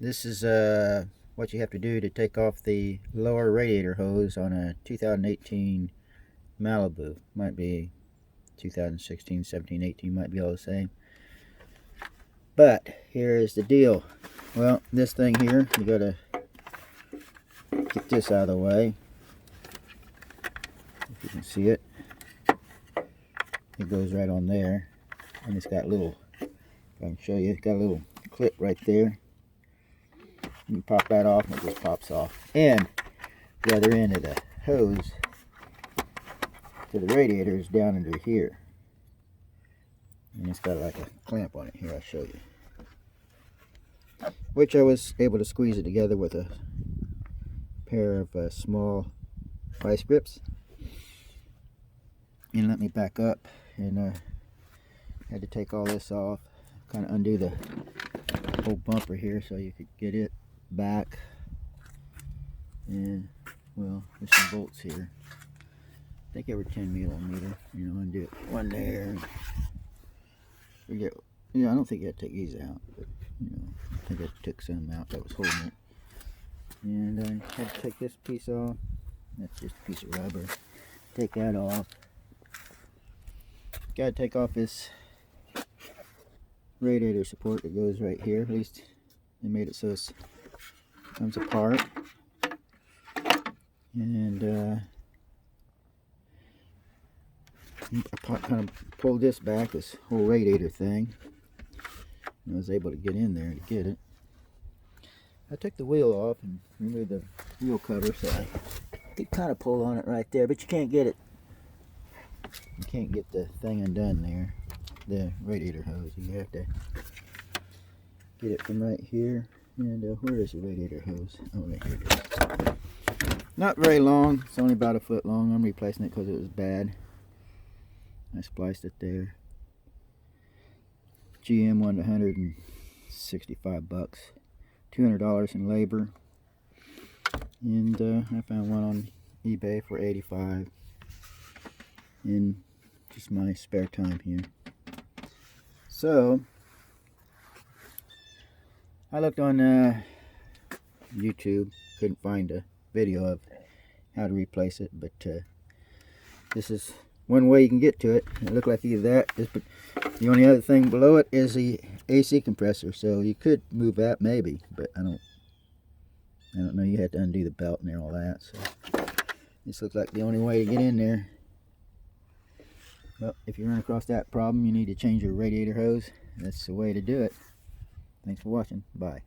This is what you have to do to take off the lower radiator hose on a 2018 Malibu. Might be 2016, 17, 18, might be all the same. But here is the deal. Well, this thing here, you gotta get this out of the way. If you can see it, it goes right on there, and it's got a little, if I can show you, it's got a little clip right there. You pop that off and it just pops off. And the other end of the hose to the radiator is down under here. And it's got like a clamp on it here, I'll show you. Which I was able to squeeze it together with a pair of small vice grips. And let me back up, and had to take all this off, kind of undo the whole bumper here so you could get it back. And well, there's some bolts here. I think every 10 millimeter, you know, undo it. One there. Forget, yeah, I don't think you had to take these out, but you know, I think I took some out that was holding it. And I had to take this piece off. That's just a piece of rubber. Take that off. Got to take off this radiator support that goes right here. At least they made it so it comes apart. And I kind of pulled this back, this whole radiator thing. And I was able to get in there to get it. I took the wheel off and removed the wheel cover, so I could kind of pull on it right there, but you can't get it. You can't get the thing undone there, the radiator hose. You have to get it from right here. And where is the radiator hose? Oh, right here it is. Not very long. It's only about a foot long. I'm replacing it because it was bad. I spliced it there. GM wanted $165, $200 in labor, and I found one on eBay for $85 in just my spare time here. So I looked on YouTube, couldn't find a video of how to replace it, but this is one way you can get to it. It looked like either that, the only other thing below it is the AC compressor, so you could move that maybe, but I don't know. You had to undo the belt and all that, so this looks like the only way to get in there. Well, if you run across that problem, you need to change your radiator hose. That's the way to do it. Thanks for watching. Bye.